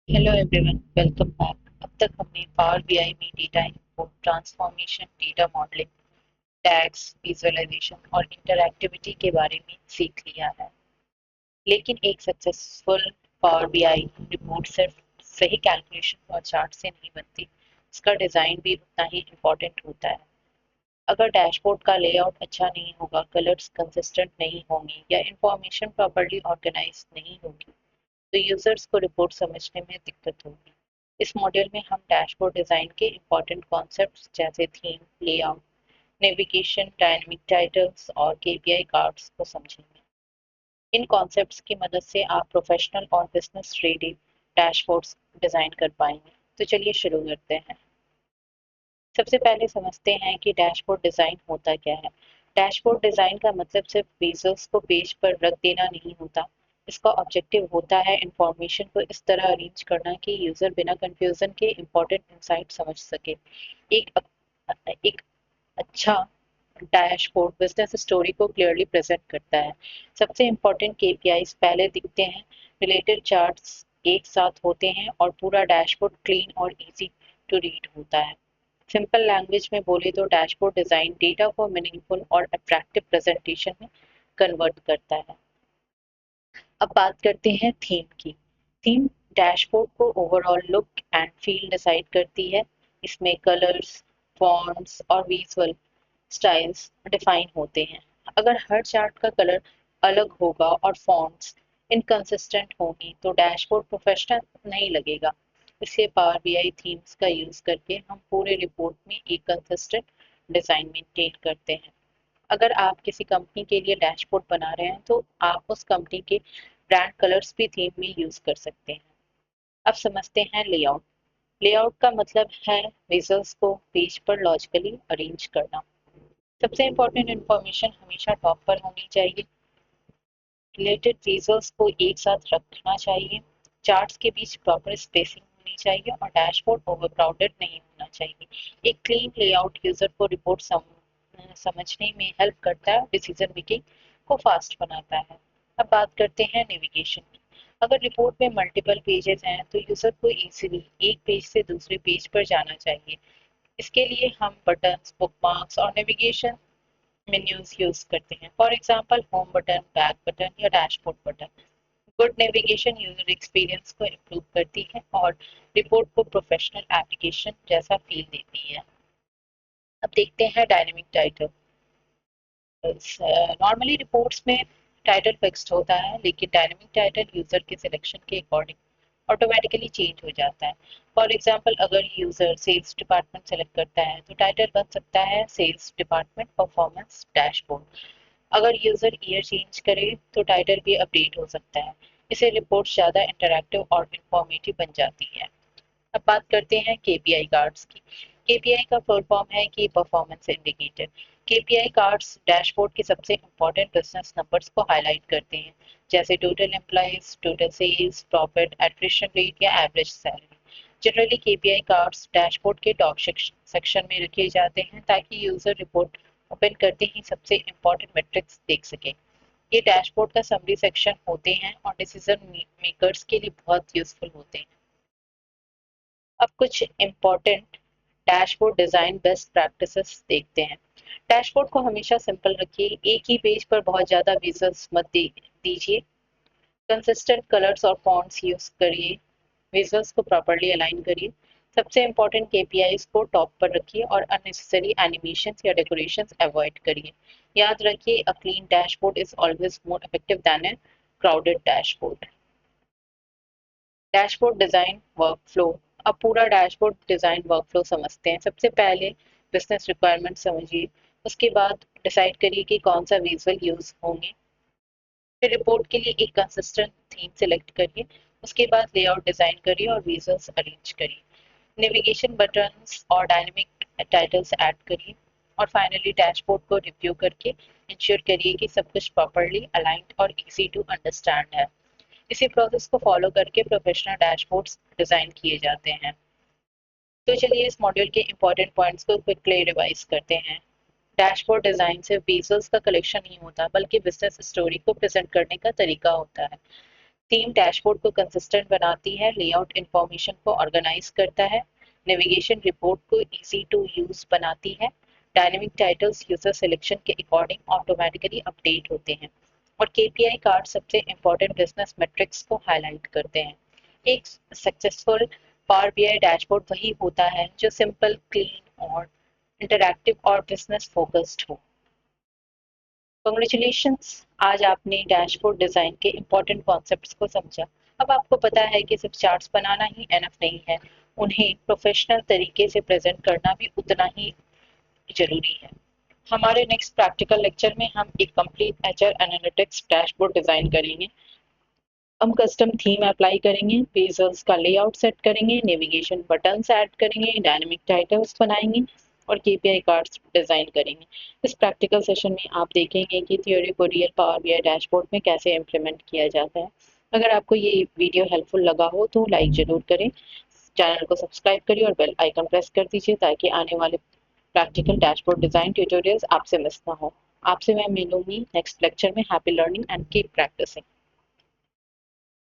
Hello everyone, welcome back. अब तक हमने पावर बीआई में data input, transformation, data modelling, tags, visualisation और इंटरएक्टिविटी के बारे में सीख लिया है। लेकिन एक सक्सेसफुल पावर बीआई रिपोर्ट सिर्फ सही कैलकुलेशन और चार्ट से नहीं बनती, इसका डिज़ाइन भी उतना ही इम्पोर्टेंट होता है। अगर डैशबोर्ड का लेआउट अच्छा नहीं होगा, कलर्स कंसिस्टेंट नहीं होंगी या इंफॉर्मेशन प्रॉपर्ली ऑर्गेनाइज नहीं होगी, तो यूजर्स को रिपोर्ट समझने में दिक्कत होगी। इस मॉड्यूल में हम डैशबोर्ड डिजाइन के इम्पोर्टेंट कॉन्सेप्ट्स जैसे theme, layout, navigation, dynamic titles और केपीआई कार्ड्स को समझेंगे। इन कॉन्सेप्ट्स की मदद से आप प्रोफेशनल और बिजनेस रेडी डैशबोर्ड्स डिजाइन कर पाएंगे। तो चलिए शुरू करते हैं। सबसे पहले समझते हैं कि डैशबोर्ड डिजाइन होता क्या है। डैशबोर्ड डिजाइन का मतलब सिर्फ विजुअल्स को पेज पर रख देना नहीं होता। इसका ऑब्जेक्टिव होता है इंफॉर्मेशन को इस तरह अरेंज करना कि यूजर बिना कंफ्यूजन के इंपॉर्टेंट इंसाइट समझ सके। एक एक अच्छा डैशबोर्ड बिजनेस स्टोरी को क्लियरली प्रेजेंट करता है। सबसे इंपॉर्टेंट केपीआईज पहले दिखते हैं, रिलेटेड चार्ट्स एक साथ होते हैं और पूरा डैशबोर्ड क्लीन और इजी टू रीड होता है। सिंपल लैंग्वेज में बोले तो डैशबोर्ड डिजाइन डेटा को मीनिंगफुल और अट्रैक्टिव प्रेजेंटेशन में कन्वर्ट करता है। अब बात करते हैं थीम की। थीम डैशबोर्ड को overall look and feel decide करती है। इसमें कलर्स, फॉन्ट्स और विजुअल स्टाइल्स डिफाइन होते हैं। अगर हर चार्ट का कलर अलग होगा और फॉन्ट्स इनकंसिस्टेंट होंगी तो डैशबोर्ड प्रोफेशनल नहीं लगेगा। इसलिए पावर बीआई थीम्स का यूज करके हम पूरे रिपोर्ट में एक कंसिस्टेंट डिजाइन मेंटेन करते हैं। अगर आप किसी कंपनी के लिए डैशबोर्ड बना रहे हैं तो आप उस कंपनी के ब्रांड कलर्स भी थीम में यूज कर सकते हैं। अब समझते हैं लेआउट। लेआउट का मतलब है विजुअल्स को पेज पर लॉजिकली अरेंज करना। सबसे इम्पोर्टेंट इंफॉर्मेशन हमेशा टॉप पर होनी चाहिए। रिलेटेड विजुअल्स को एक साथ रखना चाहिए। चार्ट्स के बीच प्रॉपर स्पेसिंग होनी चाहिए और डैशबोर्ड ओवरक्राउडेड नहीं होना चाहिए। एक क्लीन लेआउट यूजर को रिपोर्ट समझने में हेल्प करता है, डिसीजन मेकिंग को फास्ट बनाता है। अब बात करते हैं नेविगेशन की। अगर रिपोर्ट में मल्टीपल पेजेस हैं तो यूजर को इजीली एक पेज से दूसरे पेज पर जाना चाहिए। इसके लिए हम बटन्स, बुकमार्क्स और नेविगेशन मेन्यूज यूज करते हैं। For example home button, back button या dashboard button. Good navigation user experience को इम्प्रूव करती है और रिपोर्ट को प्रोफेशनल एप्लीकेशन जैसा फील देती है। अब देखते हैं डायनेमिक टाइटल। नॉर्मली रिपोर्ट्स में टाइटल फिक्स्ड होता है, लेकिन डायनेमिक टाइटल यूजर के सिलेक्शन के अकॉर्डिंग ऑटोमेटिकली चेंज हो जाता है। फॉर एग्जांपल अगर यूजर सेल्स डिपार्टमेंट सेलेक्ट करता है तो टाइटल बन सकता है सेल्स डिपार्टमेंट परफॉर्मेंस डैशबोर्ड। अगर यूजर ईयर चेंज करे तो टाइटल भी अपडेट हो सकता है। इससे रिपोर्ट ज़्यादा इंटरैक्टिव और इंफॉर्मेटिव बन जाती है। अब बात करते हैं केपीआई कार्ड्स की। केपीआई का फुल फॉर्म है key performance indicator. KPI cards dashboard के सबसे इंपॉर्टेंट बिजनेस नंबर्स को हाईलाइट करते हैं, जैसे total employees, total sales, profit, attrition rate या average salary. Generally KPI cards dashboard के टॉप सेक्शन में रखे जाते हैं ताकि यूजर रिपोर्ट ओपन करते ही सबसे इंपॉर्टेंट मेट्रिक्स देख सके। ये डैशबोर्ड का समरी सेक्शन होते हैं और डिसीजन मेकर्स के लिए बहुत यूजफुल होते हैं। अब कुछ important dashboard design best practices देखते हैं। डैशबोर्ड को हमेशा सिंपल रखिए, एक ही पेज पर बहुत ज्यादा विजुअल्स मत दीजिए। कंसिस्टेंट कलर्स और फॉन्ट्स यूज करिए। विजुअल्स को प्रॉपर्ली अलाइन करिए। सबसे इम्पोर्टेंट केपीआईज को टॉप पर रखिए और अननेसेसरी एनिमेशंस या डेकोरेशंस अवॉइड करिए। याद रखिए, a clean dashboard is always more effective than a crowded dashboard. Dashboard design workflow. अब पूरा डैशबोर्ड डिजाइन वर्कफ्लो समझते हैं। सबसे पहले बिजनेस रिक्वायरमेंट समझिए। उसके बाद डिसाइड करिए कि कौन सा विजुअल यूज होंगे। फिर रिपोर्ट के लिए एक कंसिस्टेंट थीम सेलेक्ट करिए। उसके बाद लेआउट डिजाइन करिए और विजुअल्स अरेंज करिए। नेविगेशन बटन्स और डायनेमिक टाइटल्स ऐड करिए। और फाइनली डैशबोर्ड को रिव्यू करके इंश्योर करिए कि सब कुछ प्रॉपर्ली अलाइंड और इजी टू अंडरस्टैंड है। इसी प्रोसेस को फॉलो करके प्रोफेशनल डैशबोर्ड्स डिजाइन किए जाते हैं। तो चलिए इस मॉड्यूल के इंपॉर्टेंट पॉइंट्स को क्विकली रिवाइज करते हैं। डैशबोर्ड डिजाइन सिर्फ विजुअल्स का कलेक्शन नहीं होता, बल्कि बिजनेस स्टोरी को प्रेजेंट करने का तरीका होता है। थीम डैशबोर्ड को कंसिस्टेंट बनाती है, लेआउट इंफॉर्मेशन को ऑर्गेनाइज करता है, नेविगेशन रिपोर्ट को इजी टू यूज बनाती है, डायनेमिक टाइटल्स यूजर सिलेक्शन के अकॉर्डिंग ऑटोमेटिकली अपडेट होते हैं और केपीआई कार्ड सबसे इंपॉर्टेंट बिजनेस मेट्रिक्स को हाईलाइट करते हैं। एक सक्सेसफुल पावर बीआई डैशबोर्ड वही होता है जो सिंपल, क्लीन और इंटरैक्टिव और बिजनेस फोकस्ड हो। कांग्रेचुलेशंस, आज आपने डैशबोर्ड डिजाइन के इम्पोर्टेंट कॉन्सेप्ट्स को समझा। अब आपको पता है कि सिर्फ चार्ट्स बनाना ही एनफ नहीं है, उन्हें प्रोफेशनल तरीके से प्रेजेंट करना भी उतना ही जरूरी है। हमारे नेक्स्ट प्रैक्टिकल लेक्चर में हम एक complete HR analytics dashboard design करेंगे। हम कस्टम थीम अप्लाई करेंगे, पेजर्स का लेआउट सेट करेंगे, नेविगेशन बटन्स ऐड करेंगे, डायनेमिक टाइटल्स बनाएंगे और केपीआई कार्ड्स डिजाइन करेंगे। इस प्रैक्टिकल सेशन में आप देखेंगे कि थ्योरी को रियल पावर बीआई डैशबोर्ड में कैसे इम्प्लीमेंट किया जाता है। अगर आपको ये वीडियो हेल्पफुल लगा हो तो लाइक जरूर करें, चैनल को सब्सक्राइब करिए और बेल आइकन प्रेस कर दीजिए ताकि आने वाले प्रैक्टिकल डैशबोर्ड डिजाइन ट्यूटोरियल्स आपसे मिस ना हो। आपसे मैं मिलूंगी नेक्स्ट लेक्चर में। Happy learning and keep practising.